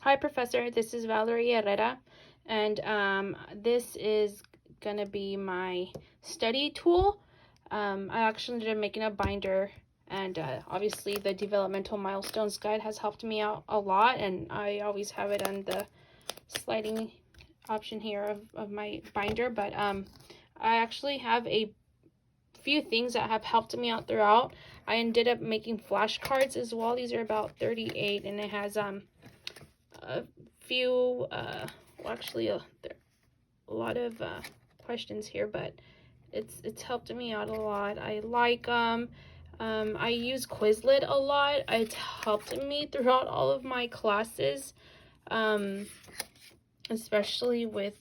Hi, Professor. This is Valerie Herrera, and this is going to be my study tool. I actually ended up making a binder, and obviously the developmental milestones guide has helped me out a lot, and I always have it on the sliding option here of my binder, but I actually have a few things that have helped me out throughout. I ended up making flashcards as well. These are about 38, and it has a few well, actually a lot of questions here, but it's helped me out a lot. I like I use Quizlet a lot. It's helped me throughout all of my classes, especially with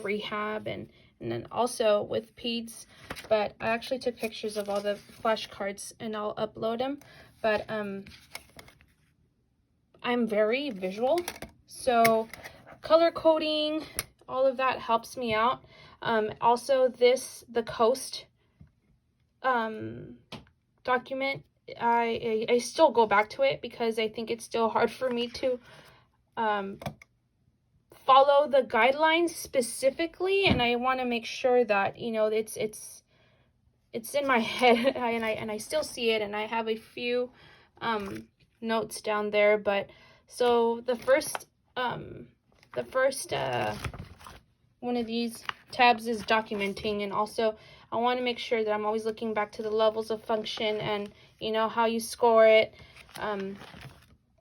rehab and then also with peds. But I actually took pictures of all the flashcards and I'll upload them. But I'm very visual, so color coding, all of that helps me out. Also the COAST document, I still go back to it because I think it's still hard for me to follow the guidelines specifically, and I want to make sure that, you know, it's in my head and I still see it, and I have a few notes down there. But so the first one of these tabs is documenting, and also I want to make sure that I'm always looking back to the levels of function and, you know, how you score it. And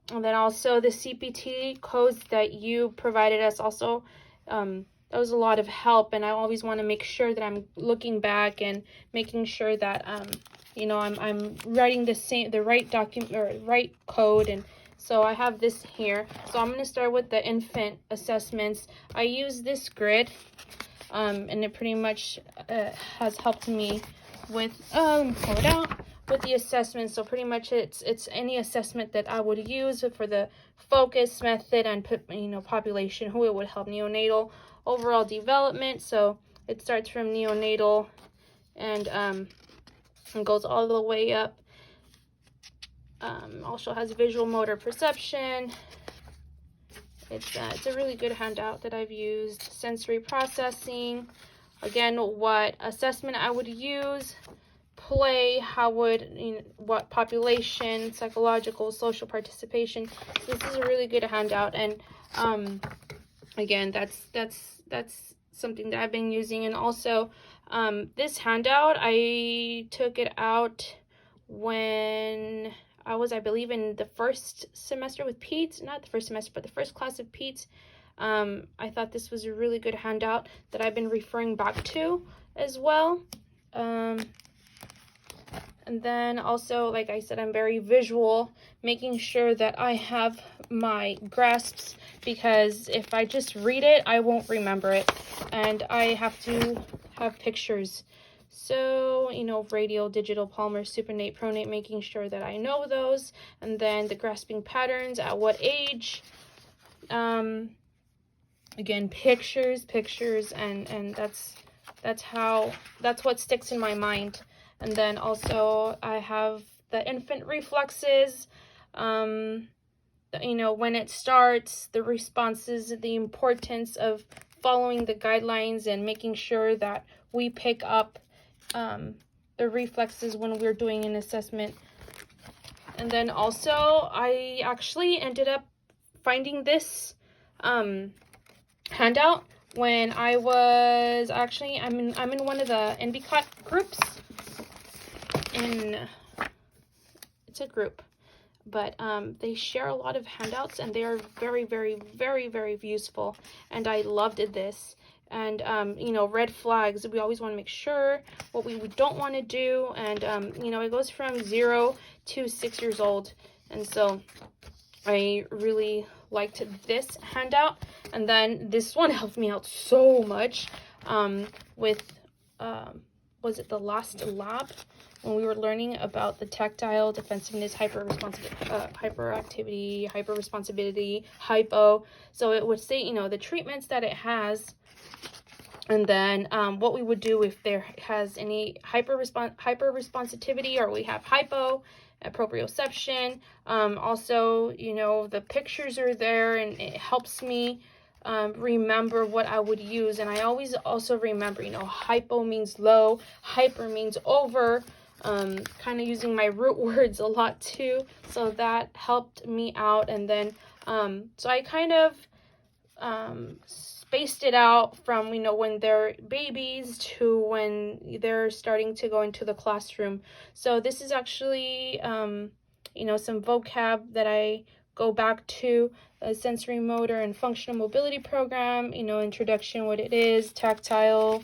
then also the CPT codes that you provided us also, that was a lot of help, and I always want to make sure that I'm looking back and making sure that you know, I'm writing the right document or right code. And so I have this here. So I'm going to start with the infant assessments. I use this grid, and it pretty much has helped me with pull it out, with the assessments. So pretty much it's any assessment that I would use for the focus method and population, who it would help, neonatal, overall development. So it starts from neonatal and goes all the way up. Also has visual motor perception. It's a really good handout that I've used. Sensory processing, again, what assessment I would use. Play, how would, you know, what population, psychological, social participation. So this is a really good handout, and again, that's something that I've been using. And also this handout, I took it out when I was, I believe, in the first semester with peds, not the first semester, but the first class of peds. I thought this was a really good handout that I've been referring back to as well. And then also, like I said, I'm very visual, making sure that I have my grasps, because if I just read it, I won't remember it, and I have to have pictures. So, you know, radial, digital, palmar, supinate, pronate, making sure that I know those. And then the grasping patterns, at what age. Again, pictures, and that's what sticks in my mind. And then also I have the infant reflexes, you know, when it starts, the responses, the importance of following the guidelines and making sure that we pick up the reflexes when we're doing an assessment. And then also I actually ended up finding this handout when I was actually, I'm in one of the NBCOT groups. It's a group, but they share a lot of handouts, and they are very, very, very, very useful, and I loved this. And you know, red flags, we always want to make sure what we don't want to do. And you know, it goes from 0 to 6 years old, and so I really liked this handout. And then this one helped me out so much with was it the last lab, when we were learning about the tactile defensiveness, hyperactivity, hyper-responsibility, hypo. So it would say, you know, the treatments that it has, and then what we would do if there has any hyper-responsitivity, or we have hypo, proprioception. Also, you know, the pictures are there, and it helps me remember what I would use. And I always also remember, you know, hypo means low, hyper means over. Kind of using my root words a lot too, so that helped me out. And then so I kind of spaced it out from, you know, when they're babies to when they're starting to go into the classroom. So this is actually you know, some vocab that I go back to: a sensory motor and functional mobility program, you know, introduction, what it is, tactile,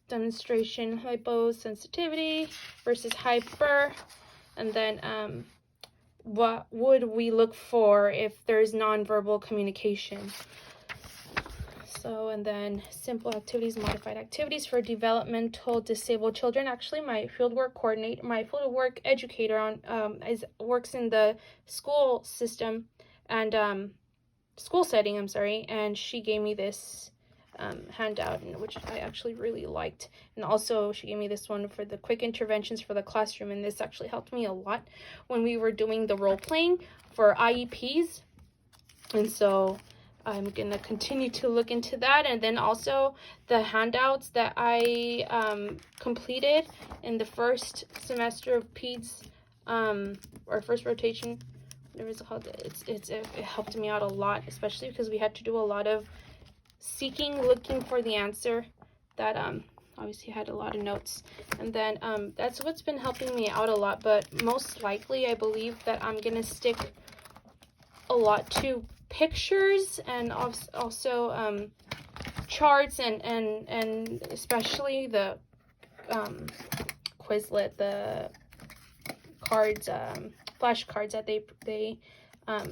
demonstration, hyposensitivity versus hyper, and then what would we look for if there's nonverbal communication. So, and then simple activities, modified activities for developmental disabled children. Actually, my fieldwork coordinator, my fieldwork educator works in the school system and school setting, and she gave me this handout, which I actually really liked. And also she gave me this one for the quick interventions for the classroom, and this actually helped me a lot when we were doing the role playing for IEPs. And so I'm gonna continue to look into that. And then also the handouts that I completed in the first semester of PEDS, or first rotation, whatever it's called. It helped me out a lot, especially because we had to do a lot of looking for the answer. That obviously had a lot of notes. And then that's what's been helping me out a lot. But most likely, I believe that I'm gonna stick a lot to pictures, and also charts, and especially the Quizlet, the cards, flashcards that they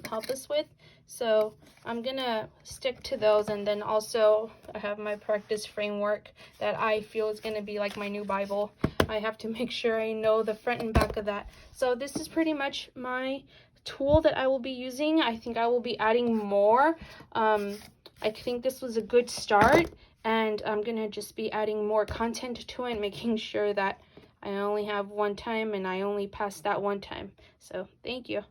help us with. So I'm gonna stick to those. And then also I have my practice framework that I feel is gonna be like my new Bible. I have to make sure I know the front and back of that. So this is pretty much my tool that I will be using. I think I will be adding more. I think this was a good start, and I'm gonna just be adding more content to it, making sure that I only have one time and I only pass that one time. So thank you.